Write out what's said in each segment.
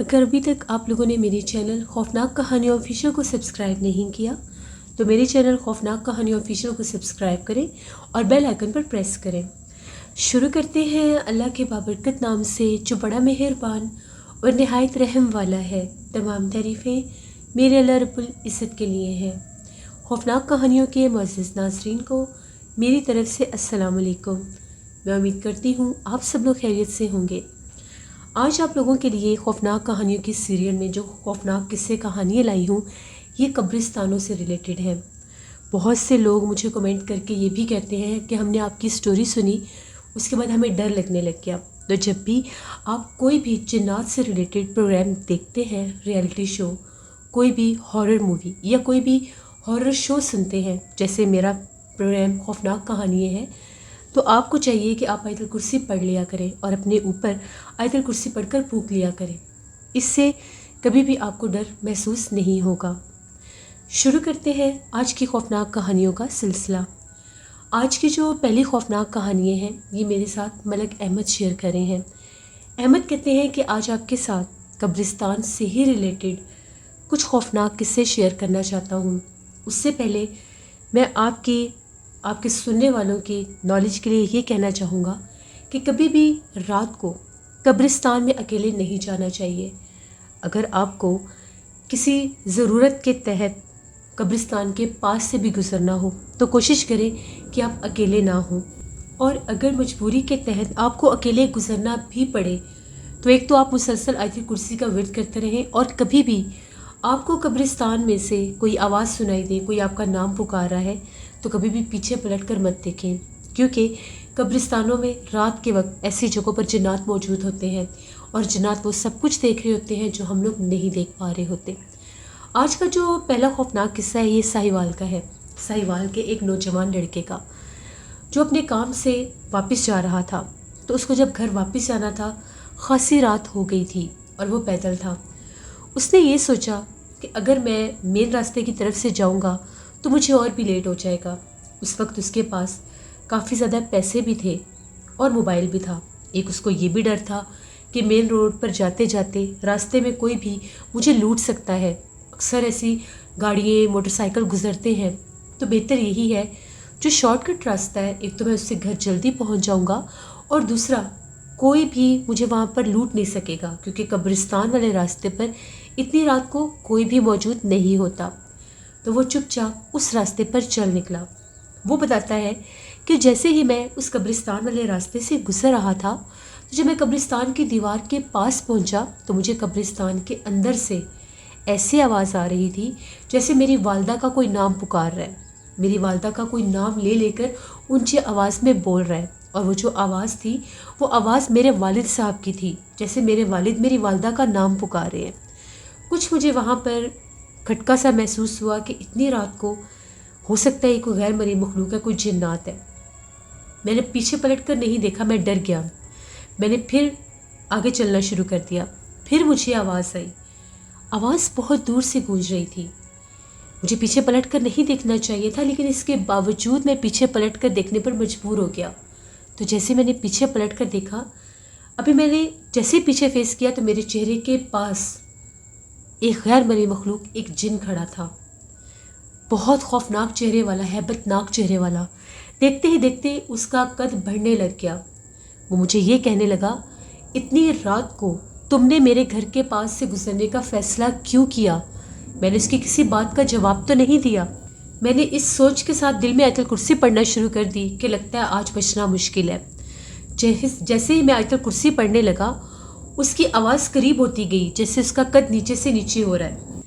अगर अभी तक आप लोगों ने मेरे चैनल खौफनाक कहानी ऑफिशियल को सब्सक्राइब नहीं किया तो मेरे चैनल खौफनाक कहानी ऑफिशियल को सब्सक्राइब करें और बेल आइकन पर प्रेस करें। शुरू करते हैं अल्लाह के बाबरकत नाम से जो बड़ा मेहरबान और नहायत रहम वाला है। तमाम तारीफ़ें मेरे अल्लाह रब्बुल इज़्ज़त के लिए हैं। खौफनाक कहानियों के मुअज़्ज़ज़ नाज़रीन को मेरी तरफ़ से अस्सलाम वालेकुम। मैं उम्मीद करती हूँ आप सब लोग खैरियत से होंगे। आज आप लोगों के लिए खौफनाक कहानियों की सीरियल में जो खौफनाक किस्से कहानियाँ लाई हूँ ये कब्रिस्तानों से रिलेटेड हैं। बहुत से लोग मुझे कमेंट करके ये भी कहते हैं कि हमने आपकी स्टोरी सुनी उसके बाद हमें डर लगने लग गया। तो जब भी आप कोई भी जिन्नात से रिलेटेड प्रोग्राम देखते हैं, रियलिटी शो, कोई भी हॉरर मूवी या कोई भी हॉरर शो सुनते हैं, जैसे मेरा प्रोग्राम खौफनाक कहानियाँ हैं, तो आपको चाहिए कि आप आयतुल कुर्सी पढ़ लिया करें और अपने ऊपर आयतुल कुर्सी पढ़कर फूंक लिया करें। इससे कभी भी आपको डर महसूस नहीं होगा। शुरू करते हैं आज की खौफनाक कहानियों का सिलसिला। आज की जो पहली खौफनाक कहानियाँ हैं ये मेरे साथ मलक अहमद शेयर कर रहे हैं। अहमद कहते हैं कि आज आपके साथ कब्रिस्तान से ही रिलेटेड कुछ खौफनाक किस्से शेयर करना चाहता हूँ। उससे पहले मैं आपके सुनने वालों की नॉलेज के लिए ये कहना चाहूँगा कि कभी भी रात को कब्रिस्तान में अकेले नहीं जाना चाहिए। अगर आपको किसी ज़रूरत के तहत कब्रिस्तान के पास से भी गुज़रना हो तो कोशिश करें कि आप अकेले ना हों, और अगर मजबूरी के तहत आपको अकेले गुज़रना भी पड़े तो एक तो आप मुसलसल आयतुल कुर्सी का विर्द करते रहें, और कभी भी आपको कब्रिस्तान में से कोई आवाज़ सुनाई दे, कोई आपका नाम पुकार रहा है, तो कभी भी पीछे पलट कर मत देखें, क्योंकि कब्रिस्तानों में रात के वक्त ऐसी जगहों पर जिन्नात मौजूद होते हैं और जिन्नात वो सब कुछ देख रहे होते हैं जो हम लोग नहीं देख पा रहे होते। आज का जो पहला खौफनाक किस्सा है ये साहिवाल का है। साहिवाल के एक नौजवान लड़के का जो अपने काम से वापस जा रहा था, तो उसको जब घर वापस जाना था खासी रात हो गई थी और वो पैदल था। उसने ये सोचा कि अगर मैं मेन रास्ते की तरफ से जाऊंगा तो मुझे और भी लेट हो जाएगा। उस वक्त उसके पास काफ़ी ज़्यादा पैसे भी थे और मोबाइल भी था। एक उसको ये भी डर था कि मेन रोड पर जाते जाते रास्ते में कोई भी मुझे लूट सकता है। अक्सर ऐसी गाड़ियाँ, मोटरसाइकिल गुजरते हैं, तो बेहतर यही है जो शॉर्टकट रास्ता है, एक तो मैं उससे घर जल्दी पहुंच जाऊंगा और दूसरा कोई भी मुझे वहां पर लूट नहीं सकेगा, क्योंकि कब्रिस्तान वाले रास्ते पर इतनी रात को कोई भी मौजूद नहीं होता। तो वो चुपचाप उस रास्ते पर चल निकला। वो बताता है कि जैसे ही मैं उस कब्रिस्तान वाले रास्ते से गुजर रहा था, तो जब मैं कब्रिस्तान की दीवार के पास पहुंचा तो मुझे कब्रिस्तान के अंदर से ऐसी आवाज़ आ रही थी जैसे मेरी वालदा का कोई नाम पुकार रहा है, मेरी वालदा का कोई नाम ले लेकर ऊंची आवाज़ में बोल रहा है। और वो जो आवाज़ थी वो आवाज़ मेरे वालिद साहब की थी, जैसे मेरे वालिद मेरी वालदा का नाम पुकार रहे हैं। कुछ मुझे वहाँ पर खटका सा महसूस हुआ कि इतनी रात को हो सकता है कोई गैर मरी मखलूक है, कोई जिन्नात है। मैंने पीछे पलट कर नहीं देखा, मैं डर गया। मैंने फिर आगे चलना शुरू कर दिया। फिर मुझे आवाज़ आई। आवाज़ बहुत दूर से गूंज रही थी। मुझे पीछे पलट कर नहीं देखना चाहिए था, लेकिन इसके बावजूद मैं पीछे पलट कर देखने पर मजबूर हो गया। तो जैसे मैंने पीछे पलट कर देखा, अभी मैंने जैसे पीछे फेस किया तो मेरे चेहरे के पास एक गैर मरी मखलूक, एक जिन खड़ा था। बहुत खौफनाक चेहरे वाला, हैबतनाक चेहरे वाला। देखते ही देखते उसका कद बढ़ने लग गया। वो मुझे ये कहने लगा, इतनी रात को तुमने मेरे घर के पास से गुजरने का फैसला क्यों किया? मैंने उसकी किसी बात का जवाब तो नहीं दिया। मैंने इस सोच के साथ दिल में आयतुल कुर्सी पढ़ना शुरू कर दी कि लगता है आज बचना मुश्किल है। जैसे ही मैं आयतुल कुर्सी पढ़ने लगा, उसकी आवाज़ करीब होती गई, जैसे उसका कद नीचे से नीचे हो रहा है।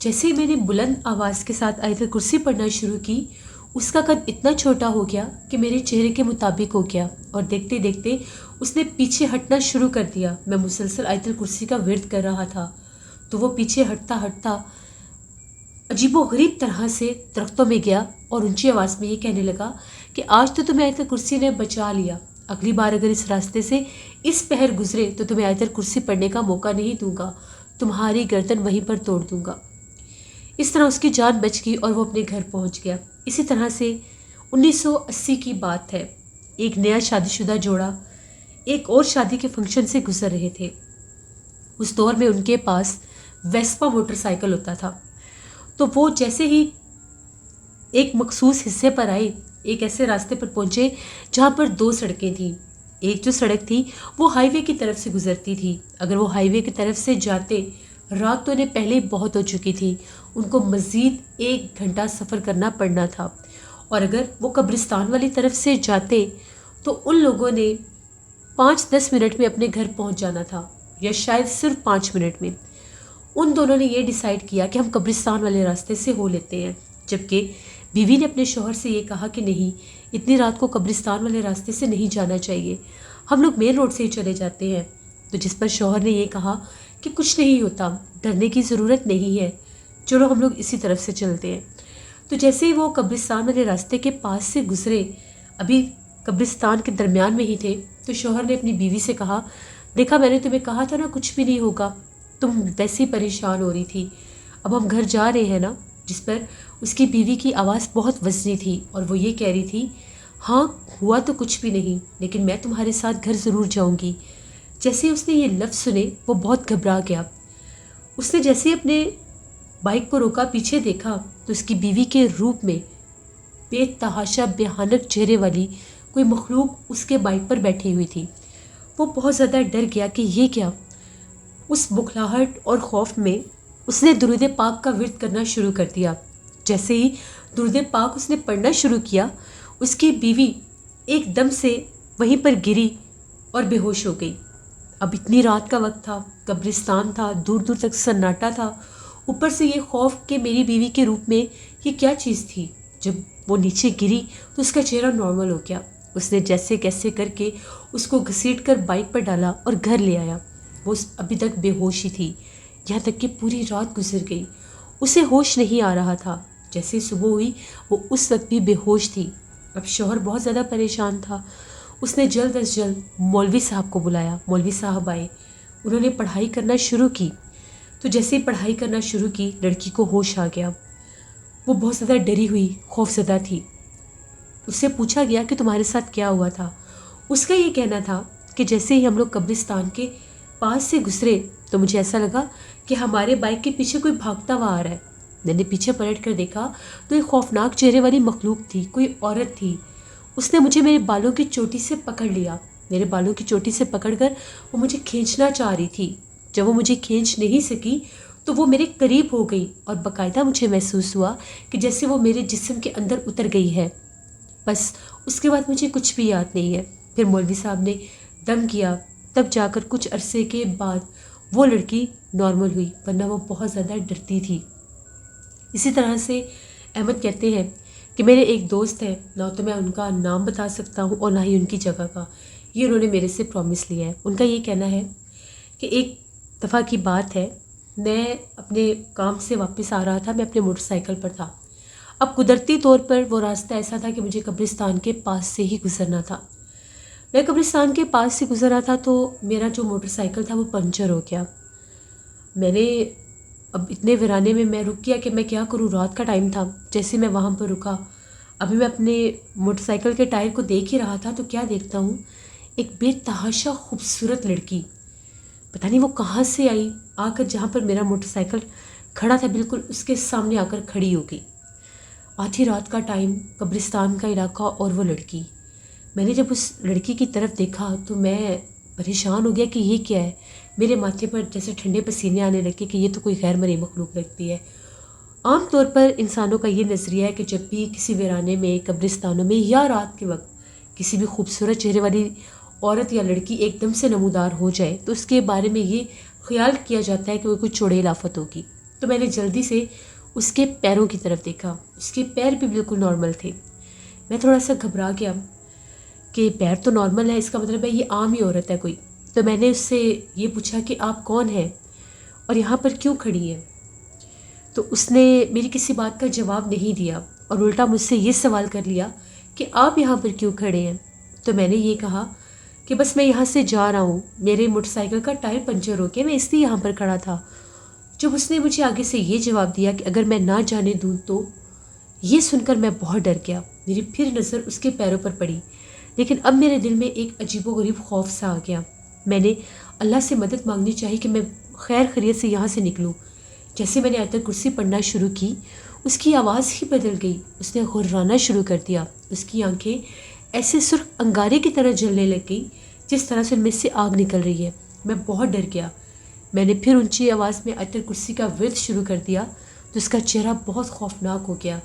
जैसे ही मैंने बुलंद आवाज़ के साथ आयतुल कुर्सी पढ़ना शुरू की, उसका कद इतना छोटा हो गया कि मेरे चेहरे के मुताबिक हो गया, और देखते देखते उसने पीछे हटना शुरू कर दिया। मैं मुसलसल आयतुल कुर्सी का विर्द कर रहा था, तो वो पीछे हटता हटता अजीबोगरीब तरह से दरख्तों में गया और ऊंची आवाज़ में ये कहने लगा कि आज तो तुम्हें आयतुल कुर्सी ने बचा लिया। अगली बार अगर इस रास्ते से इस पहर गुजरे तो तुम्हें आयतुल कुर्सी पढ़ने का मौका नहीं दूंगा, तुम्हारी गर्दन वहीं पर तोड़ दूंगा। इस तरह उसकी जान बच गई और वो अपने घर पहुंच गया। इसी तरह से 1980 की बात है। एक नया शादीशुदा जोड़ा एक और शादी के फंक्शन से गुजर रहे थे। उस दौर में उनके पास वेस्पा मोटरसाइकिल होता था। तो वो जैसे ही एक मखसूस हिस्से पर आए, एक ऐसे रास्ते पर पहुंचे जहाँ पर दो सड़कें थीं। एक जो सड़क थी वो हाईवे की तरफ से गुजरती थी। अगर वो हाईवे की तरफ से जाते, रात तो उन्हें पहले ही बहुत हो चुकी थी, उनको मज़ीद 1 घंटा सफ़र करना पड़ना था। और अगर वो कब्रिस्तान वाली तरफ से जाते तो उन लोगों ने 5-10 मिनट में अपने घर पहुंच जाना था, या शायद सिर्फ 5 मिनट में। उन दोनों ने ये डिसाइड किया कि हम कब्रिस्तान वाले रास्ते से हो लेते हैं, जबकि बीवी ने अपने शौहर से ये कहा कि नहीं, इतनी रात को कब्रिस्तान वाले रास्ते से नहीं जाना चाहिए, हम लोग मेन रोड से ही चले जाते हैं। तो जिस पर शौहर ने ये कहा कि कुछ नहीं होता, डरने की ज़रूरत नहीं है, चलो हम लोग इसी तरफ से चलते हैं। तो जैसे ही वो कब्रिस्तान वाले रास्ते के पास से गुजरे, अभी कब्रिस्तान के दरमियान में ही थे, तो शौहर ने अपनी बीवी से कहा, देखा मैंने तुम्हें कहा था ना कुछ भी नहीं होगा, तुम वैसे ही परेशान हो रही थी, अब हम घर जा रहे हैं ना। जिस पर उसकी बीवी की आवाज़ बहुत वज़नी थी और वो ये कह रही थी, हाँ हुआ तो कुछ भी नहीं, लेकिन मैं तुम्हारे साथ घर ज़रूर जाऊंगी। जैसे ही उसने ये लफ्ज़ सुने वो बहुत घबरा गया। उसने जैसे ही अपने बाइक को रोका, पीछे देखा तो उसकी बीवी के रूप में बेतहाशा भयानक चेहरे वाली कोई मखलूक उसके बाइक पर बैठी हुई थी। वो बहुत ज़्यादा डर गया कि ये क्या। उस बुखलाहट और खौफ में उसने दुरूद पाक का विर्द करना शुरू कर दिया। जैसे ही दुरूद पाक उसने पढ़ना शुरू किया, उसकी बीवी एकदम से वहीं पर गिरी और बेहोश हो गई। अब इतनी रात का वक्त था, कब्रिस्तान था, दूर दूर तक सन्नाटा था, ऊपर से ये खौफ कि मेरी बीवी के रूप में ये क्या चीज़ थी। जब वो नीचे गिरी तो उसका चेहरा नॉर्मल हो गया। उसने जैसे कैसे करके उसको घसीट कर बाइक पर डाला और घर ले आया। वो अभी तक बेहोश ही थी, यहाँ तक कि पूरी रात गुजर गई, उसे होश नहीं आ रहा था। जैसे सुबह हुई वो उस वक्त भी बेहोश थी। अब शौहर बहुत ज़्यादा परेशान था। उसने जल्द अज जल्द मौलवी साहब को बुलाया। मौलवी साहब आए, उन्होंने पढ़ाई करना शुरू की। तो जैसे ही पढ़ाई करना शुरू की, लड़की को होश आ गया। वो बहुत ज़्यादा डरी हुई, खौफज़दा थी। उससे पूछा गया कि तुम्हारे साथ क्या हुआ था। उसका ये कहना था कि जैसे ही हम लोग कब्रिस्तान के पास से गुजरे तो मुझे ऐसा लगा कि हमारे बाइक के पीछे कोई भागता हुआ आ रहा है। मैंने पीछे पलट कर देखा तो एक खौफनाक चेहरे वाली मखलूक थी, कोई औरत थी। उसने मुझे मेरे बालों की चोटी से पकड़ लिया। मेरे बालों की चोटी से पकड़कर वो मुझे खींचना चाह रही थी। जब वो मुझे खींच नहीं सकी तो वो मेरे करीब हो गई और बाकायदा मुझे महसूस हुआ कि जैसे वो मेरे जिस्म के अंदर उतर गई है। बस उसके बाद मुझे कुछ भी याद नहीं है। फिर मौलवी साहब ने दम किया, तब जाकर कुछ अरसे के बाद वो लड़की नॉर्मल हुई, वरना वो बहुत ज़्यादा डरती थी। इसी तरह से अहमद कहते हैं कि मेरे एक दोस्त हैं, ना तो मैं उनका नाम बता सकता हूँ और ना ही उनकी जगह का, ये उन्होंने मेरे से प्रॉमिस लिया है। उनका ये कहना है कि एक दफ़ा की बात है, मैं अपने काम से वापस आ रहा था, मैं अपने मोटरसाइकिल पर था। अब कुदरती तौर पर वो रास्ता ऐसा था कि मुझे कब्रिस्तान के पास से ही गुजरना था। मैं कब्रिस्तान के पास से गुजर रहा था तो मेरा जो मोटरसाइकिल था वो पंचर हो गया। मैंने अब इतने वीराने में मैं रुक गया कि मैं क्या करूँ, रात का टाइम था। जैसे मैं वहाँ पर रुका, अभी मैं अपने मोटरसाइकिल के टायर को देख ही रहा था तो क्या देखता हूँ, एक बेतहाशा खूबसूरत लड़की, पता नहीं वो कहाँ से आई, आकर जहाँ पर मेरा मोटरसाइकिल खड़ा था बिल्कुल उसके सामने आकर खड़ी हो गई। आधी रात का टाइम, कब्रिस्तान का इलाका और वो लड़की। मैंने जब उस लड़की की तरफ देखा तो मैं परेशान हो गया कि ये क्या है। मेरे माथे पर जैसे ठंडे पसीने आने लगे कि ये तो कोई गैर मरी मखलूक लगती है। आम तौर पर इंसानों का ये नज़रिया है कि जब भी किसी वीराने में, कब्रिस्तानों में या रात के वक्त किसी भी खूबसूरत चेहरे वाली औरत या लड़की एकदम से नमूदार हो जाए तो उसके बारे में ये ख्याल किया जाता है कि वो कोई चुड़ैल आफत होगी। तो मैंने जल्दी से उसके पैरों की तरफ देखा, उसके पैर भी बिल्कुल नॉर्मल थे। मैं थोड़ा सा घबरा गया कि पैर तो नॉर्मल है, इसका मतलब है ये आम ही औरत है कोई। तो मैंने उससे ये पूछा कि आप कौन हैं और यहाँ पर क्यों खड़ी हैं। तो उसने मेरी किसी बात का जवाब नहीं दिया और उल्टा मुझसे ये सवाल कर लिया कि आप यहाँ पर क्यों खड़े हैं। तो मैंने ये कहा कि बस मैं यहाँ से जा रहा हूँ, मेरे मोटरसाइकिल का टायर पंचर हो गया, मैं इसलिए यहाँ पर खड़ा था। जब उसने मुझे आगे से ये जवाब दिया कि अगर मैं ना जाने दूँ तो, ये सुनकर मैं बहुत डर गया। मेरी फिर नज़र उसके पैरों पर पड़ी, लेकिन अब मेरे दिल में एक अजीबोगरीब खौफ सा आ गया। मैंने अल्लाह से मदद मांगनी चाहिए कि मैं خیر خیریت سے یہاں سے نکلوں۔ جیسے میں نے آیت الکرسی پڑھنا شروع کی، اس کی آواز ہی بدل گئی، اس نے غرانا شروع کر دیا، اس کی آنکھیں ایسے سرخ انگارے کی طرح جلنے لگ گئی جس طرح سے ان میں سے آگ نکل رہی ہے۔ میں بہت ڈر گیا۔ میں نے پھر اونچی آواز میں آیت الکرسی کا ورد شروع کر دیا تو اس کا چہرہ بہت خوفناک ہو گیا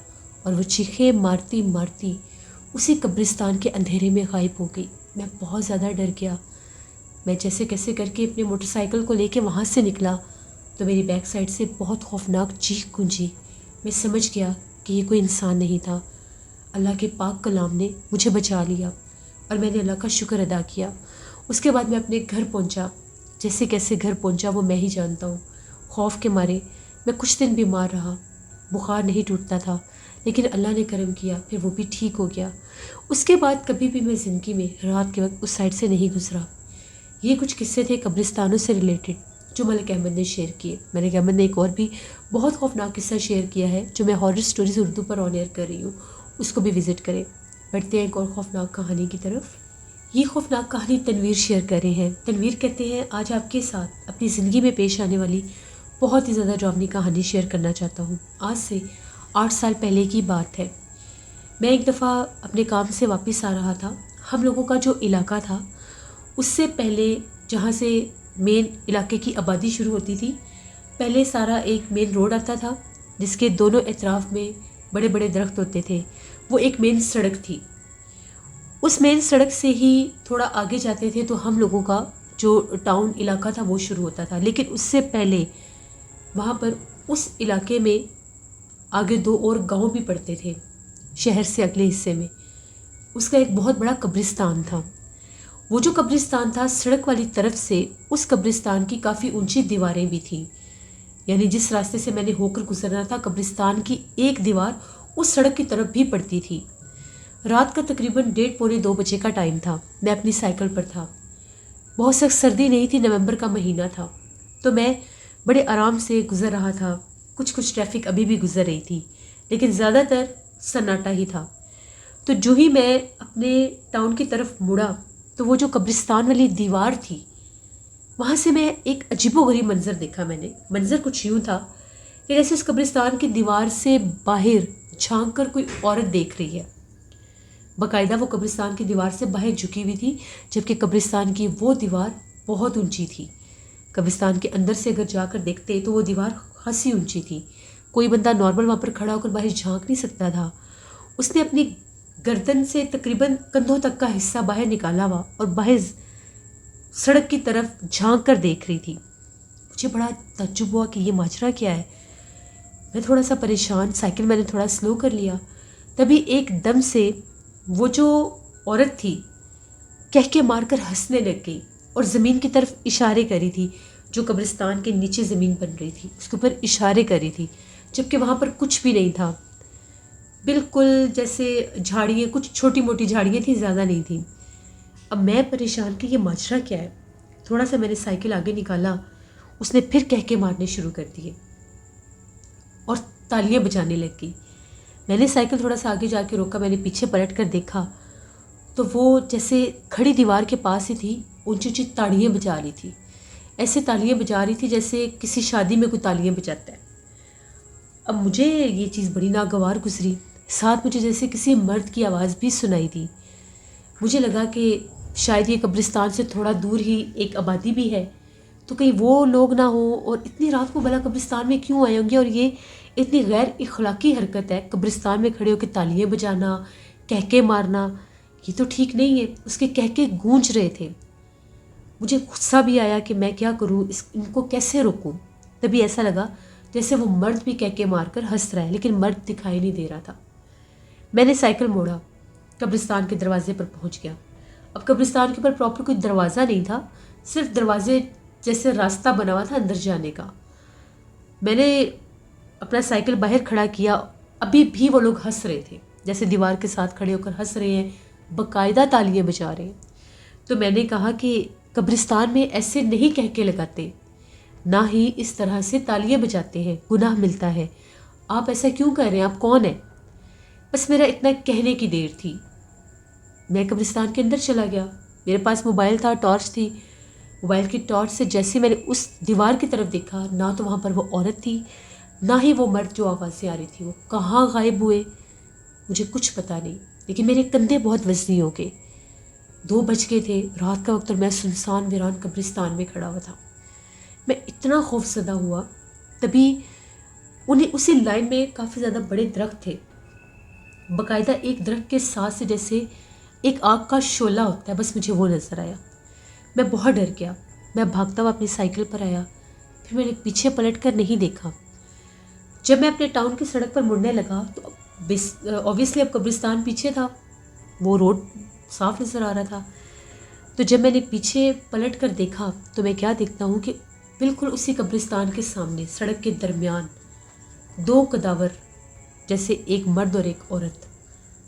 اور وہ چیخیں مارتی مارتی اسی قبرستان کے اندھیرے میں غائب ہو گئی۔ میں بہت زیادہ ڈر گیا۔ میں جیسے کیسے کر کے اپنے موٹر سائیکل کو لے کے وہاں سے نکلا تو میری بیک سائڈ سے بہت خوفناک چیخ گونجی۔ میں سمجھ گیا کہ یہ کوئی انسان نہیں تھا۔ اللہ کے پاک کلام نے مجھے بچا لیا اور میں نے اللہ کا شکر ادا کیا۔ اس کے بعد میں اپنے گھر پہنچا۔ جیسے کیسے گھر پہنچا وہ میں ہی جانتا ہوں۔ خوف کے مارے میں کچھ دن بیمار رہا، بخار نہیں ٹوٹتا تھا، لیکن اللہ نے کرم کیا، پھر وہ بھی ٹھیک ہو گیا۔ اس کے بعد کبھی بھی میں زندگی میں رات کے وقت اس سائڈ سے نہیں گزرا۔ یہ کچھ قصے تھے قبرستانوں سے ریلیٹڈ جو ملک احمد نے شیئر کیے۔ ملک احمد نے ایک اور بھی بہت خوفناک قصہ شیئر کیا ہے جو میں ہارر سٹوریز اردو پر آن ایئر کر رہی ہوں، اس کو بھی وزٹ کریں۔ بڑھتے ہیں ایک اور خوفناک کہانی کی طرف۔ یہ خوفناک کہانی تنویر شیئر کر رہے ہیں۔ تنویر کہتے ہیں آج آپ کے ساتھ اپنی زندگی میں پیش آنے والی بہت ہی زیادہ ڈراؤنی کہانی شیئر کرنا چاہتا ہوں۔ آج سے 8 سال پہلے کی بات ہے۔ میں ایک دفعہ اپنے کام سے واپس آ رہا تھا۔ ہم لوگوں کا جو علاقہ تھا اس سے پہلے جہاں سے مین علاقے کی آبادی شروع ہوتی تھی، پہلے سارا ایک مین روڈ آتا تھا جس کے دونوں اطراف میں بڑے بڑے درخت ہوتے تھے۔ وہ ایک مین سڑک تھی۔ اس مین سڑک سے ہی تھوڑا آگے جاتے تھے تو ہم لوگوں کا جو ٹاؤن علاقہ تھا وہ شروع ہوتا تھا، لیکن اس سے پہلے وہاں پر اس علاقے میں آگے 2 اور گاؤں بھی پڑتے تھے شہر سے اگلے حصے میں۔ اس کا ایک بہت بڑا قبرستان تھا۔ وہ جو قبرستان تھا سڑک والی طرف سے اس قبرستان کی کافی اونچی دیواریں بھی تھیں، یعنی جس راستے سے میں نے ہو کر گزرنا تھا قبرستان کی ایک دیوار اس سڑک کی طرف بھی پڑتی تھی۔ رات کا تقریباً 1:30 پونے 2 بجے کا ٹائم تھا۔ میں اپنی سائیکل پر تھا۔ بہت سخت سردی نہیں تھی، نومبر کا مہینہ تھا، تو میں بڑے آرام سے گزر رہا تھا۔ کچھ ٹریفک ابھی بھی گزر رہی تھی، لیکن زیادہ تر سناٹا ہی تھا۔ تو جو ہی میں اپنے ٹاؤن کی طرف مڑا تو وہ جو قبرستان والی دیوار تھی وہاں سے میں ایک عجیب و غریب منظر دیکھا۔ میں نے منظر کچھ یوں تھا کہ جیسے اس قبرستان کی دیوار سے باہر جھانک کر کوئی عورت دیکھ رہی ہے۔ باقاعدہ وہ قبرستان کی دیوار سے باہر جھکی ہوئی تھی، جبکہ قبرستان کی وہ دیوار بہت اونچی تھی۔ قبرستان کے اندر سے اگر جا کر دیکھتے تو وہ دیوار خاصی اونچی تھی۔ کوئی بندہ نارمل وہاں پر کھڑا ہو کر باہر جھانک نہیں سکتا تھا۔ اس نے اپنی گردن سے تقریباً کندھوں تک کا حصہ باہر نکالا ہوا اور باہر سڑک کی طرف جھانک کر دیکھ رہی تھی۔ مجھے بڑا تعجب ہوا کہ یہ ماجرا کیا ہے۔ میں تھوڑا سا پریشان، سائیکل میں نے تھوڑا سلو کر لیا۔ تبھی ایک دم سے وہ جو عورت تھی کہکے مار کر ہنسنے لگ گئی اور زمین کی طرف اشارے کر رہی تھی، جو قبرستان کے نیچے زمین بن رہی تھی اس کے اوپر اشارے کر رہی تھی، جبکہ وہاں پر کچھ بھی نہیں تھا۔ بالکل جیسے جھاڑیاں، کچھ چھوٹی موٹی جھاڑیاں تھیں، زیادہ نہیں تھیں۔ اب میں پریشان کہ یہ ماجرا کیا ہے۔ تھوڑا سا میں نے سائیکل آگے نکالا، اس نے پھر کہکے مارنے شروع کر دیے اور تالیاں بجانے لگ گئی۔ میں نے سائیکل تھوڑا سا آگے جا کے روکا، میں نے پیچھے پلٹ کر دیکھا تو وہ جیسے کھڑی دیوار کے پاس ہی تھی، اونچی اونچی تاڑیاں بجا رہی تھی۔ ایسے تالیاں بجا رہی تھی جیسے کسی شادی میں کوئی تالیاں بجاتا ہے۔ اب مجھے یہ چیز بڑی ناگوار گزری۔ ساتھ مجھے جیسے کسی مرد کی آواز بھی سنائی دی۔ مجھے لگا کہ شاید یہ قبرستان سے تھوڑا دور ہی ایک آبادی بھی ہے، تو کہیں وہ لوگ نہ ہوں اور اتنی رات کو بھلا قبرستان میں کیوں آئے ہوں گے، اور یہ اتنی غیر اخلاقی حرکت ہے قبرستان میں کھڑے ہو کے تالیاں بجانا، کہکے مارنا، یہ تو ٹھیک نہیں ہے۔ اس کے کہکے گونج رہے تھے۔ مجھے غصہ بھی آیا کہ میں کیا کروں، ان کو کیسے روکوں۔ تبھی ایسا لگا جیسے وہ مرد بھی کہکے مار کر ہنس رہا ہے، لیکن مرد دکھائی نہیں دے رہا تھا۔ میں نے سائیکل موڑا، قبرستان کے دروازے پر پہنچ گیا۔ اب قبرستان کے اوپر پراپر کوئی دروازہ نہیں تھا، صرف دروازے جیسے راستہ بنا ہوا تھا اندر جانے کا۔ میں نے اپنا سائیکل باہر کھڑا کیا، ابھی بھی وہ لوگ ہنس رہے تھے، جیسے دیوار کے ساتھ کھڑے ہو کر ہنس رہے ہیں، باقاعدہ تالیاں بجا رہے ہیں۔ تو میں نے کہا کہ قبرستان میں ایسے نہیں کہکے لگاتے، نہ ہی اس طرح سے تالیاں بجاتے ہیں، گناہ ملتا ہے، آپ ایسا کیوں کر رہے ہیں، آپ کون ہیں؟ بس میرا اتنا کہنے کی دیر تھی۔ میں قبرستان کے اندر چلا گیا، میرے پاس موبائل تھا، ٹارچ تھی۔ موبائل کی ٹارچ سے جیسے میں نے اس دیوار کی طرف دیکھا، نہ تو وہاں پر وہ عورت تھی، نہ ہی وہ مرد جو آوازیں آ رہی تھی، وہ کہاں غائب ہوئے مجھے کچھ پتہ نہیں، لیکن میرے کندھے بہت وزنی ہو گئے۔ 2 بج گئے تھے، رات کا وقت، اور میں سنسان ویران قبرستان میں کھڑا ہوا تھا۔ میں اتنا خوفزدہ ہوا، تبھی انہیں اسی لائن میں کافی زیادہ بڑے درخت تھے، باقاعدہ ایک درخت کے ساتھ سے جیسے ایک آگ کا شعلہ ہوتا ہے، بس مجھے وہ نظر آیا۔ میں بہت ڈر گیا، میں بھاگتا ہوا اپنی سائیکل پر آیا، پھر میں نے پیچھے پلٹ کر نہیں دیکھا۔ جب میں اپنے ٹاؤن کی سڑک پر مڑنے لگا تو اوبیسلی اب قبرستان پیچھے تھا، وہ روڈ صاف نظر آ رہا تھا۔ تو جب میں نے پیچھے پلٹ کر دیکھا تو میں کیا دیکھتا ہوں کہ بالکل اسی قبرستان کے سامنے سڑک کے درمیان 2 کداور، جیسے ایک مرد اور ایک عورت،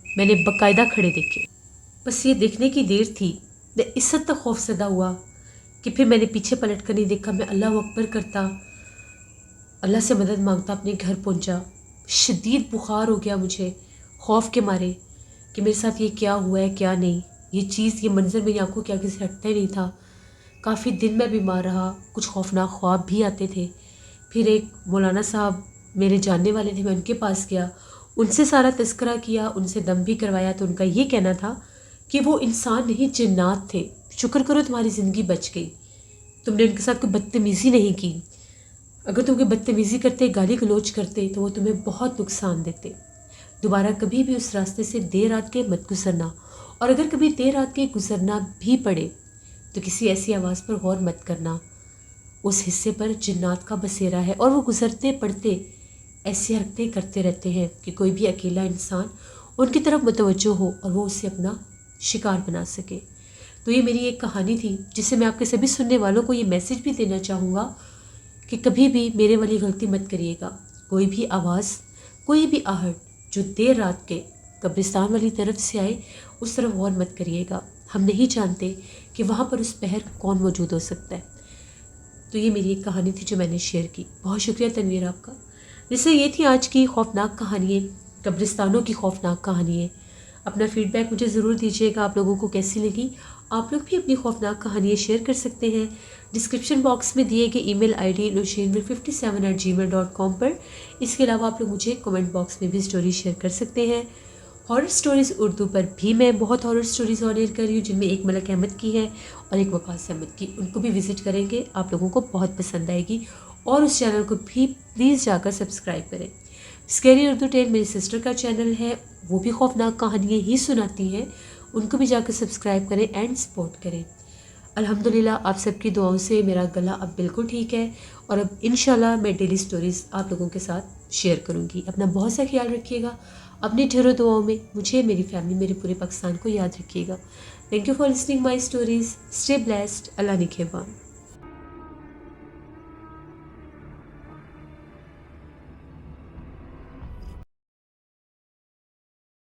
میں نے باقاعدہ کھڑے دیکھے۔ بس یہ دیکھنے کی دیر تھی، میں اس حد تک خوفزدہ ہوا کہ پھر میں نے پیچھے پلٹ کر نہیں دیکھا، میں اللہ اکبر کرتا، اللہ سے مدد مانگتا اپنے گھر پہنچا۔ شدید بخار ہو گیا مجھے خوف کے مارے کہ میرے ساتھ یہ کیا ہوا ہے کیا نہیں، یہ چیز، یہ منظر میری آنکھوں کے آگے سے ہٹتا ہی نہیں تھا۔ کافی دن میں بیمار رہا، کچھ خوفناک خواب بھی آتے تھے۔ پھر ایک مولانا صاحب میرے جاننے والے تھے، میں ان کے پاس گیا، ان سے سارا تذکرہ کیا، ان سے دم بھی کروایا، تو ان کا یہ کہنا تھا کہ وہ انسان نہیں جنات تھے، شکر کرو تمہاری زندگی بچ گئی، تم نے ان کے ساتھ کوئی بدتمیزی نہیں کی، اگر تم کوئی بدتمیزی کرتے، گالی گلوچ کرتے تو وہ تمہیں بہت نقصان دیتے، دوبارہ کبھی بھی اس راستے سے دیر رات کے مت گزرنا، اور اگر کبھی دیر رات کے گزرنا بھی پڑے تو کسی ایسی آواز پر غور مت کرنا، اس حصے پر جنات کا بسیرا ہے، اور وہ گزرتے پڑتے ایسی حرکتیں کرتے رہتے ہیں کہ کوئی بھی اکیلا انسان ان کی طرف متوجہ ہو اور وہ اسے اپنا شکار بنا سکے۔ تو یہ میری ایک کہانی تھی جس سے میں آپ کے سبھی سننے والوں کو یہ میسج بھی دینا چاہوں گا کہ کبھی بھی میرے والی غلطی مت کریے گا، کوئی بھی آواز، کوئی بھی آہٹ جو دیر رات کے قبرستان والی طرف سے آئے اس طرف غور مت کریے گا، ہم نہیں جانتے کہ وہاں پر اس پہر کون موجود ہو سکتا ہے۔ تو یہ میری ایک کہانی تھی جو میں نے شیئر کی۔ بہت شکریہ تنویر آپ کا۔ جیسے یہ تھی آج کی خوفناک کہانیاں، قبرستانوں کی خوفناک کہانیاں۔ اپنا فیڈ بیک مجھے ضرور دیجیے گا، آپ لوگوں کو کیسی لگی۔ آپ لوگ بھی اپنی خوفناک کہانیاں شیئر کر سکتے ہیں ڈسکرپشن باکس میں دیے گئے ای میل آئی ڈی nushinmir57@gmail.com پر۔ اس کے علاوہ آپ لوگ مجھے کمنٹ باکس میں بھی سٹوری شیئر کر سکتے ہیں۔ ہارر سٹوریز اردو پر بھی میں بہت ہارر سٹوریز آن ایئر کر رہی ہوں، جن میں ایک ملک احمد کی ہے اور ایک وقاص احمد کی، ان کو بھی وزٹ کریں گے، آپ لوگوں کو بہت پسند آئے گی، اور اس چینل کو بھی پلیز جا کر سبسکرائب کریں۔ اسکیری اردو ٹیل میری سسٹر کا چینل ہے، وہ بھی خوفناک کہانیاں ہی سناتی ہیں، ان کو بھی جا کر سبسکرائب کریں اینڈ سپورٹ کریں۔ الحمدللہ آپ سب کی دعاؤں سے میرا گلا اب بالکل ٹھیک ہے، اور اب انشاءاللہ میں ڈیلی سٹوریز آپ لوگوں کے ساتھ شیئر کروں گی۔ اپنا بہت سا خیال رکھیے گا، اپنی ڈھیروں دعاؤں میں مجھے، میری فیملی، میرے پورے پاکستان کو یاد رکھیے گا۔ Thank you for listening my stories, stay blessed, اللہ نگہبان۔